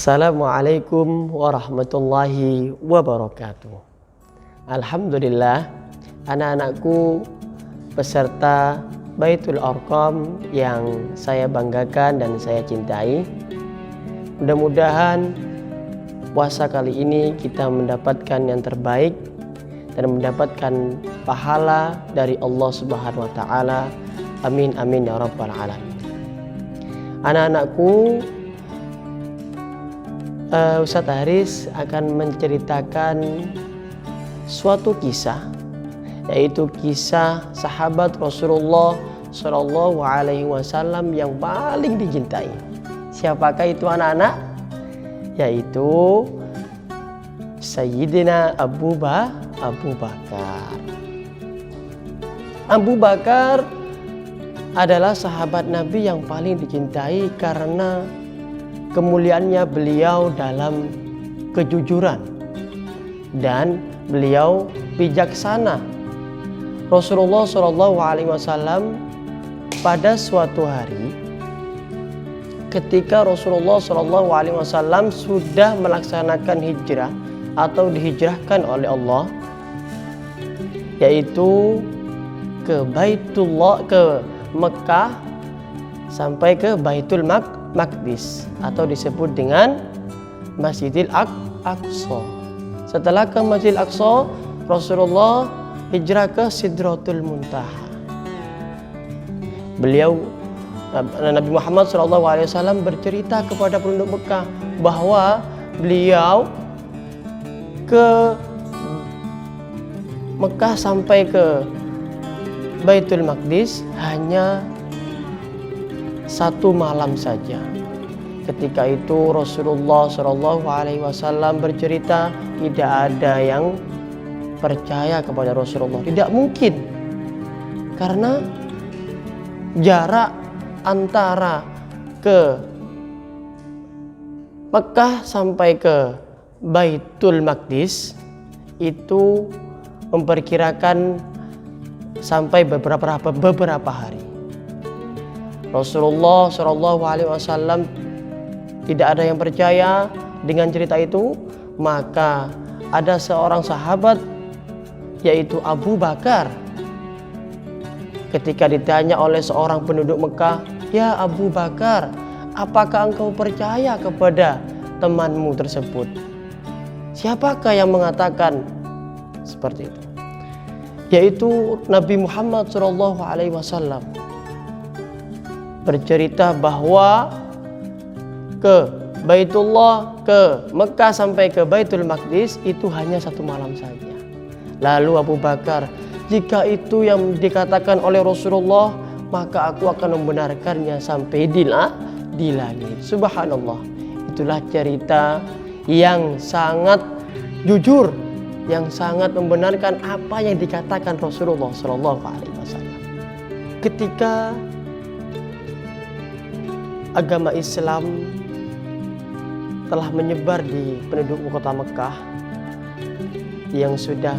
Assalamualaikum warahmatullahi wabarakatuh. Alhamdulillah, anak-anakku peserta Baitul Arqam yang saya banggakan dan saya cintai. Mudah-mudahan puasa kali ini kita mendapatkan yang terbaik dan mendapatkan pahala dari Allah Subhanahu wa taala. Amin amin ya rabbal alamin. Anak-anakku, Ustadz Haris akan menceritakan suatu kisah, yaitu kisah sahabat Rasulullah Shallallahu Alaihi Wasallam yang paling dicintai. Siapakah itu anak-anak? Yaitu Sayyidina Abu Bakar. Abu Bakar adalah sahabat Nabi yang paling dicintai karena kemuliaannya beliau dalam kejujuran dan beliau bijaksana. Rasulullah SAW pada suatu hari ketika Rasulullah SAW sudah melaksanakan hijrah atau dihijrahkan oleh Allah, yaitu ke Baitullah, ke Mekah sampai ke Baitul Maqdis atau disebut dengan Masjidil Aqsa. Setelah ke Masjidil Aqsa, Rasulullah hijrah ke Sidratul Muntaha. Nabi Muhammad SAW bercerita kepada penduduk Mekah bahwa beliau ke Mekah sampai ke Baitul Maqdis hanya satu malam saja. Ketika itu Rasulullah SAW bercerita tidak ada yang percaya kepada Rasulullah. Tidak mungkin, karena jarak antara ke Mekah sampai ke Baitul Maqdis itu memperkirakan sampai beberapa hari. Rasulullah SAW tidak ada yang percaya dengan cerita itu. Maka ada seorang sahabat yaitu Abu Bakar. Ketika ditanya oleh seorang penduduk Mekah, "Ya Abu Bakar, apakah engkau percaya kepada temanmu tersebut?" Siapakah yang mengatakan seperti itu? Yaitu Nabi Muhammad SAW bercerita bahwa ke Baitullah, ke Mekah sampai ke Baitul Maqdis itu hanya satu malam saja. Lalu Abu Bakar, "Jika itu yang dikatakan oleh Rasulullah, maka aku akan membenarkannya sampai di langit." Subhanallah. Itulah cerita yang sangat jujur, yang sangat membenarkan apa yang dikatakan Rasulullah SAW. Ketika agama Islam telah menyebar di penduduk kota Mekah yang sudah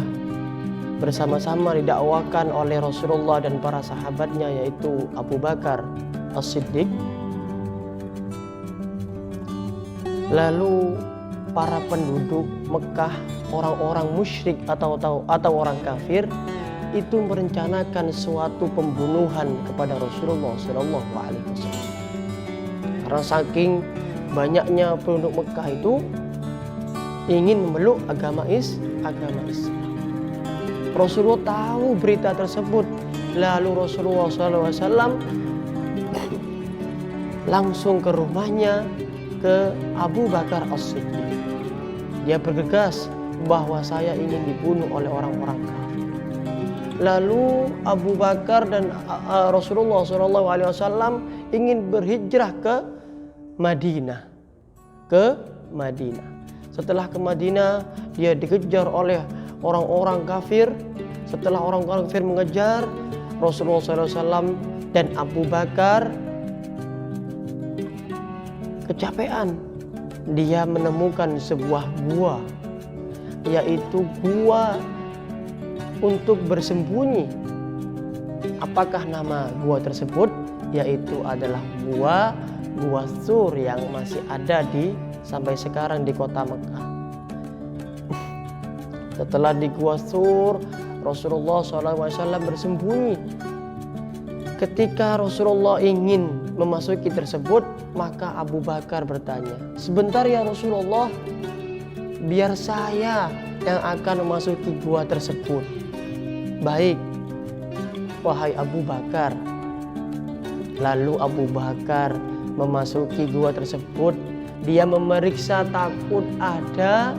bersama-sama didakwakan oleh Rasulullah dan para sahabatnya, yaitu Abu Bakar As-Siddiq. Lalu para penduduk Mekah, orang-orang musyrik atau orang kafir itu merencanakan suatu pembunuhan kepada Rasulullah SAW. Karena saking banyaknya penduduk Mekah itu ingin memeluk agama Islam. Rasulullah tahu berita tersebut. Lalu Rasulullah SAW langsung ke rumahnya, ke Abu Bakar As-Siddiq. Dia bergegas bahwa saya ingin dibunuh oleh orang-orang kafir. Lalu Abu Bakar dan Rasulullah SAW ingin berhijrah ke Madinah. Setelah ke Madinah, dia dikejar oleh orang-orang kafir. Setelah orang-orang kafir mengejar, Rasulullah SAW dan Abu Bakar kecapean. Dia menemukan sebuah gua, yaitu gua untuk bersembunyi. Apakah nama gua tersebut? Yaitu adalah gua Sur yang masih ada di sampai sekarang di kota Mekah. Setelah di Gua Thur, Rasulullah SAW bersembunyi. Ketika Rasulullah ingin memasuki tersebut, maka Abu Bakar bertanya, "Sebentar ya Rasulullah, biar saya yang akan memasuki gua tersebut." "Baik, wahai Abu Bakar." Lalu Abu Bakar memasuki gua tersebut. Dia memeriksa, takut ada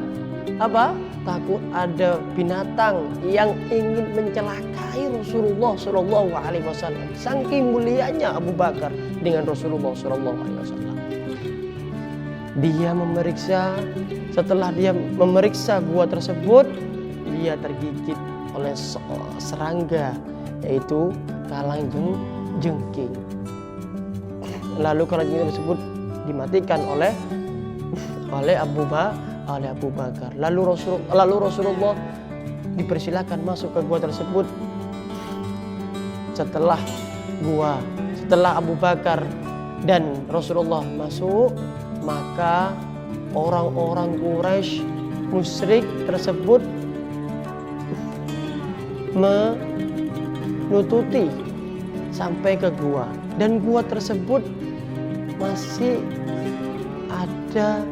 apa? Takut ada binatang yang ingin mencelakai Rasulullah SAW. Saking mulianya Abu Bakar dengan Rasulullah SAW. Dia memeriksa. Setelah dia memeriksa gua tersebut, dia tergigit oleh serangga, yaitu kalangjengking. Lalu kalangjengking tersebut dimatikan oleh Abu Bakar. Lalu Rasulullah dipersilakan masuk ke gua tersebut. Setelah Abu Bakar dan Rasulullah masuk, maka orang-orang Quraisy musyrik tersebut menututi sampai ke gua, dan gua tersebut masih ada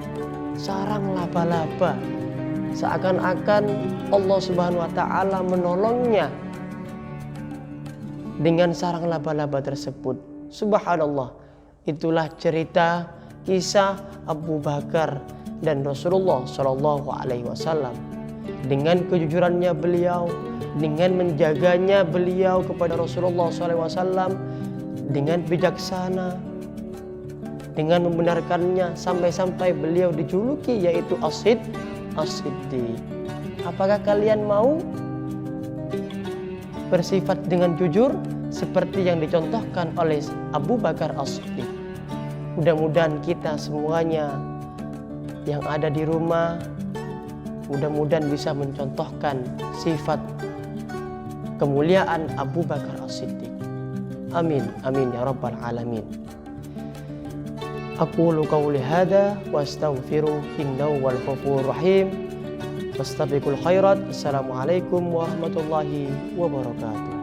sarang laba-laba, seakan-akan Allah Subhanahu wa taala menolongnya dengan sarang laba-laba tersebut. Subhanallah, itulah cerita kisah Abu Bakar dan Rasulullah SAW. Dengan kejujurannya beliau, dengan menjaganya beliau kepada Rasulullah SAW, dengan bijaksana, dengan membenarkannya, sampai-sampai beliau dijuluki yaitu As-Siddiq. Apakah kalian mau bersifat dengan jujur seperti yang dicontohkan oleh Abu Bakar As-Siddiq? Mudah-mudahan kita semuanya yang ada di rumah, mudah-mudahan bisa mencontohkan sifat kemuliaan Abu Bakar As-Siddiq. Amin, amin ya rabbal alamin. Aqulu qawli hadza wa astaghfiru innahu wal ghafurur rahim. Wastabiqul khairat. Assalamualaikum warahmatullahi wabarakatuh.